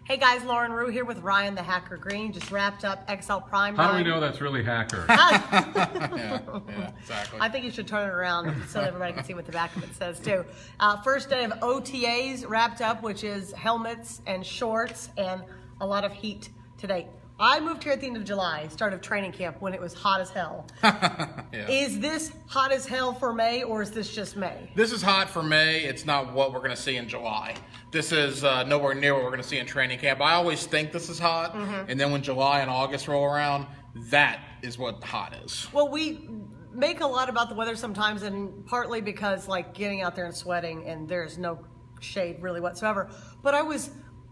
Hey guys, Lauren Rew here with Ryan the Hacker Green. Just wrapped up XL Prime. How do we know that's really Hacker? Yeah, exactly. I think you should turn it around so everybody can see what the back of it says too. First day of OTAs wrapped up, which is helmets and shorts and a lot of heat today. I moved here at the end of July, started training camp when it was hot as hell. Yeah. Is this hot as hell for May, or is this just May? This is hot for May. It's not what we're going to see in July. This is nowhere near what we're going to see in training camp. I always think this is hot, and then when July and August roll around, that is what hot is. Well, we make a lot about the weather sometimes, and partly because like getting out there and sweating, and there's no shade really whatsoever. But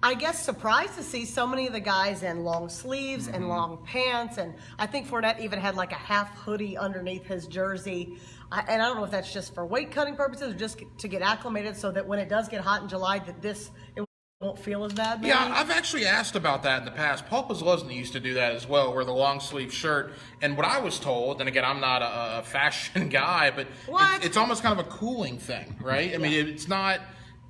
I guess surprised to see so many of the guys in long sleeves and long pants, and I think Fournette even had like a half hoodie underneath his jersey. And I don't know if that's just for weight cutting purposes or just to get acclimated so that when it does get hot in July, that it won't feel as bad. Maybe? Yeah, I've actually asked about that in the past. Paul Posluszny used to do that as well, wear the long sleeve shirt. And what I was told, and again, I'm not a fashion guy, but it's almost kind of a cooling thing, right? I mean, it's not.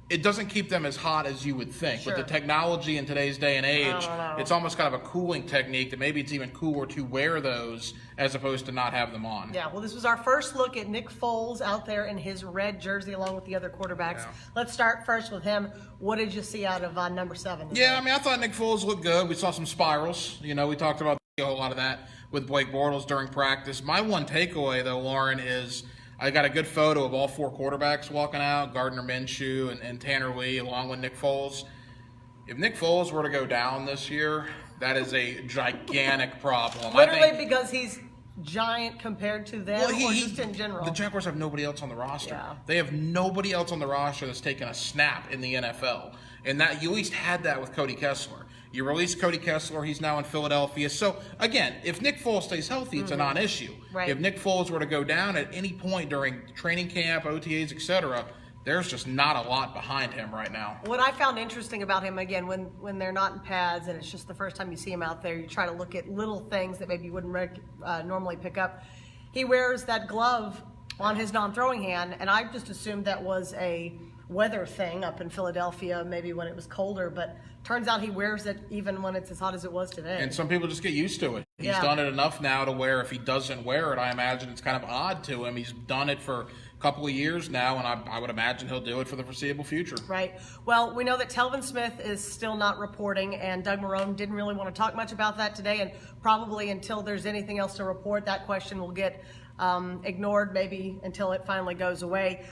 It doesn't keep them as hot as you would think. Sure. With the technology in today's day and age, it's almost kind of a cooling technique that maybe it's even cooler to wear those as opposed to not have them on. Yeah, well, this was our first look at Nick Foles out there in his red jersey along with the other quarterbacks. Yeah. Let's start first with him. What did you see out of number 7? Yeah, I mean, I thought Nick Foles looked good. We saw some spirals. You know, we talked about a whole lot of that with Blake Bortles during practice. My one takeaway, though, Lauren, is I got a good photo of all 4 quarterbacks walking out, Gardner Minshew and Tanner Lee, along with Nick Foles. If Nick Foles were to go down this year, that is a gigantic problem. Literally because he's giant compared to them, or just in general? The Jaguars have nobody else on the roster. Yeah. They have nobody else on the roster that's taken a snap in the NFL. And that you at least had that with Cody Kessler. You released Cody Kessler, he's now in Philadelphia. So, again, if Nick Foles stays healthy, it's a non-issue. Right. If Nick Foles were to go down at any point during training camp, OTAs, etc., there's just not a lot behind him right now. What I found interesting about him, again, when they're not in pads and it's just the first time you see him out there, you try to look at little things that maybe you wouldn't normally pick up. He wears that glove on his non-throwing hand, and I just assumed that was a weather thing up in Philadelphia, maybe when it was colder, but turns out he wears it even when it's as hot as it was today. And some people just get used to it. He's done it enough now to where if he doesn't wear it, I imagine it's kind of odd to him. He's done it for a couple of years now, and I would imagine he'll do it for the foreseeable future. Right. Well, we know that Telvin Smith is still not reporting, and Doug Marrone didn't really want to talk much about that today, and probably until there's anything else to report, that question will get ignored maybe until it finally goes away.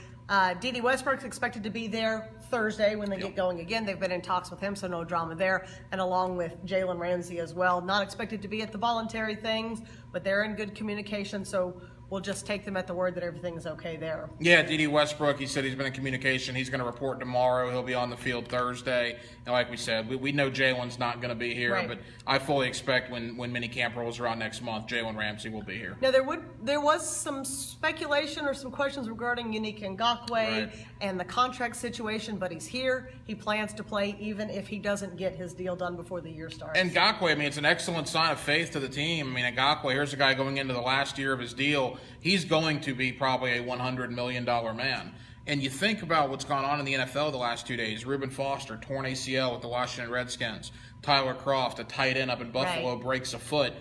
D.D. Westbrook's expected to be there Thursday when they get going again. They've been in talks with him, so no drama there. And along with Jalen Ramsey as well. Not expected to be at the voluntary things, but they're in good communication, so we'll just take them at the word that everything is okay there. Yeah, D.D. Westbrook, he said he's been in communication. He's going to report tomorrow. He'll be on the field Thursday. And like we said, we know Jalen's not going to be here, Right. but I fully expect when minicamp rolls around next month, Jalen Ramsey will be here. Now, there was some speculation or some questions regarding Unique Ngakoue and the contract situation, but he's here. He plans to play even if he doesn't get his deal done before the year starts. And Ngakoue, I mean, it's an excellent sign of faith to the team. I mean, Ngakoue, here's a guy going into the last year of his deal. He's going to be probably a $100 million man. And you think about what's gone on in the NFL the last 2 days. Reuben Foster, torn ACL with the Washington Redskins. Tyler Kroft, a tight end up in Buffalo, breaks a foot.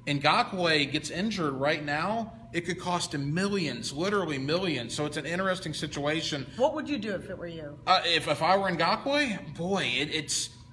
Ngakoue gets injured right now, it could cost him millions, literally millions. So it's an interesting situation. What would you do if it were you? If I were Ngakoue, boy,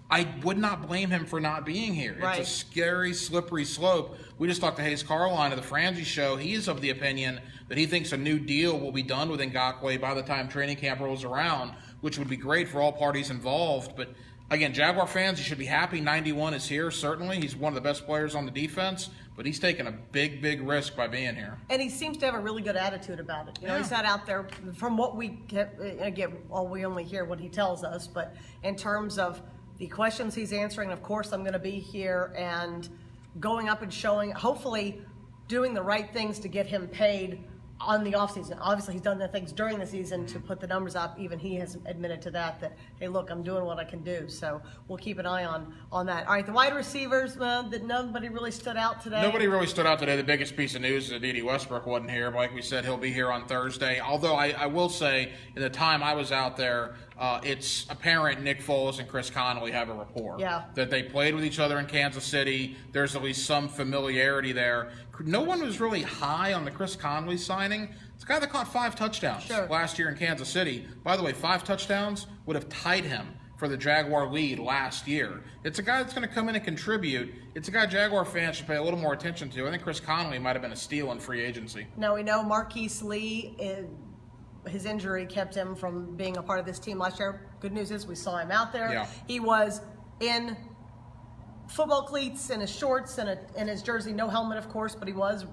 I would not blame him for not being here. Right. It's a scary, slippery slope. We just talked to Hayes Carline of the Frangie Show. He is of the opinion that he thinks a new deal will be done with Ngakoue by the time training camp rolls around, which would be great for all parties involved. But again, Jaguar fans, you should be happy 91 is here, certainly. He's one of the best players on the defense, but he's taking a big, big risk by being here. And he seems to have a really good attitude about it. You know, he's not out there, from what we get, again, well, we only hear what he tells us, but in terms of the questions he's answering, of course, I'm going to be here and going up and showing, hopefully doing the right things to get him paid on the offseason. Obviously, he's done the things during the season to put the numbers up. Even he has admitted to that, hey, look, I'm doing what I can do. So we'll keep an eye on that. All right, the wide receivers, that nobody really stood out today. Nobody really stood out today. The biggest piece of news is that D.D. Westbrook wasn't here. But like we said, he'll be here on Thursday. Although I will say, in the time I was out there, it's apparent Nick Foles and Chris Conley have a rapport. Yeah. That they played with each other in Kansas City. There's at least some familiarity there. No one was really high on the Chris Conley signing. It's a guy that caught 5 touchdowns last year in Kansas City. By the way, 5 touchdowns would have tied him for the Jaguar lead last year. It's a guy that's going to come in and contribute. It's a guy Jaguar fans should pay a little more attention to. I think Chris Conley might have been a steal in free agency. Now we know Marquise Lee, his injury kept him from being a part of this team last year. Good news is we saw him out there. Yeah. He was in football cleats and his shorts and his jersey, no helmet, of course, but he was,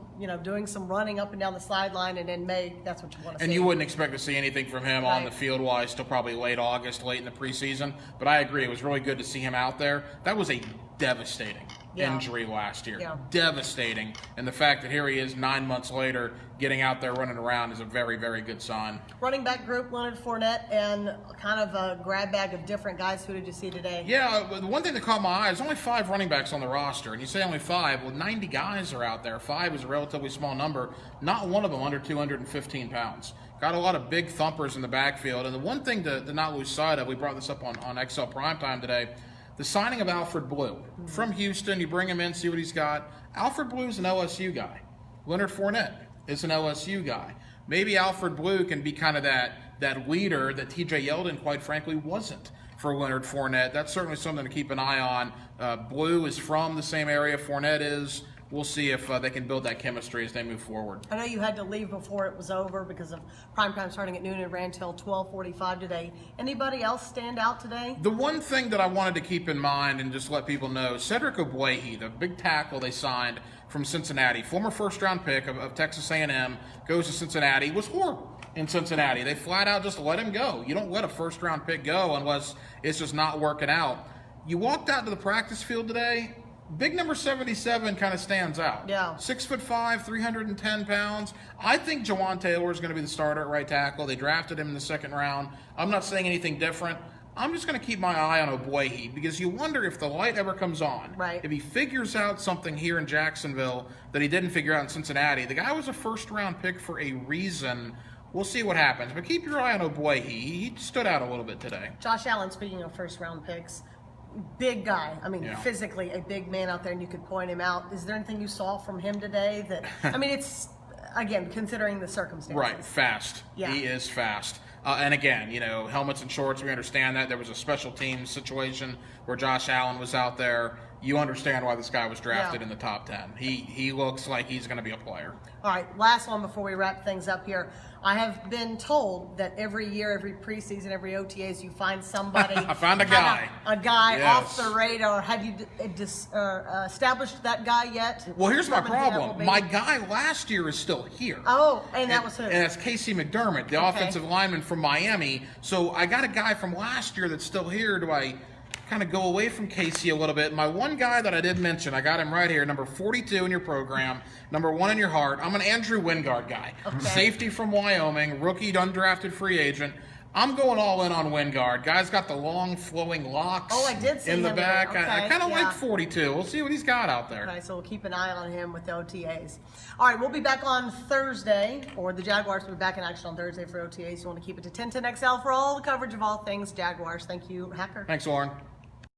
doing some running up and down the sideline. And in May, that's what you want to see. And you wouldn't expect to see anything from him on the field-wise till probably late August, late in the preseason. But I agree, it was really good to see him out there. That was a devastating injury last year. Yeah. Devastating. And the fact that here he is 9 months later getting out there running around is a very, very good sign. Running back group, Leonard Fournette, and kind of a grab bag of different guys. Who did you see today? Yeah, the one thing that caught my eye is only 5 running backs on the roster. And you say only 5, well, 90 guys are out there. 5 is a relatively small number. Not one of them under 215 pounds. Got a lot of big thumpers in the backfield. And the one thing to not lose sight of, we brought this up on XL Primetime today, the signing of Alfred Blue. From Houston, you bring him in, see what he's got. Alfred Blue's an LSU guy. Leonard Fournette is an LSU guy. Maybe Alfred Blue can be kind of that leader that TJ Yeldon, quite frankly, wasn't for Leonard Fournette. That's certainly something to keep an eye on. Blue is from the same area Fournette is. We'll see if they can build that chemistry as they move forward. I know you had to leave before it was over because of primetime starting at noon and ran till 12:45 today. Anybody else stand out today? The one thing that I wanted to keep in mind and just let people know, Cedric Ogbuehi, the big tackle they signed from Cincinnati, former first-round pick of Texas A&M, goes to Cincinnati, was horrible in Cincinnati. They flat out just let him go. You don't let a first-round pick go unless it's just not working out. You walked out to the practice field today, big number 77 kind of stands out. Yeah. 6'5", 310 pounds. I think Jawan Taylor is going to be the starter at right tackle. They drafted him in the 2nd round. I'm not saying anything different. I'm just going to keep my eye on Ogbuehi because you wonder if the light ever comes on. Right. If he figures out something here in Jacksonville that he didn't figure out in Cincinnati. The guy was a first-round pick for a reason. We'll see what happens. But keep your eye on Ogbuehi. He stood out a little bit today. Josh Allen, speaking of first-round picks, big guy. I mean, physically a big man out there, and you could point him out. Is there anything you saw from him today that, I mean, it's, again, considering the circumstances. Right, fast. Yeah. He is fast. And again, helmets and shorts, we understand that. There was a special teams situation where Josh Allen was out there. You understand why this guy was drafted in the top 10. He looks like he's going to be a player. All right, last one before we wrap things up here. I have been told that every year, every preseason, every OTAs, you find somebody. I found a guy. A guy Yes. off the radar. Have you established that guy yet? Well, here's my Determined who that will problem. be? My guy last year is still here. Oh, and that was who? And that's Casey McDermott, the offensive lineman from Miami. So I got a guy from last year that's still here. Do I kind of go away from Casey a little bit? My one guy that I did mention, I got him right here, number 42 in your program, number 1 in your heart. I'm an Andrew Wingard guy. Okay. Safety from Wyoming, rookie, undrafted free agent. I'm going all in on Wingard. Guy's got the long flowing locks Oh, I did see in the him back. there. I Okay, kind of yeah. like 42. We'll see what he's got out there. Okay, so we'll keep an eye on him with the OTAs. All right, we'll be back on Thursday, or the Jaguars will be back in action on Thursday for OTAs. You want to keep it to 1010XL for all the coverage of all things Jaguars. Thank you, Hacker. Thanks, Lauren.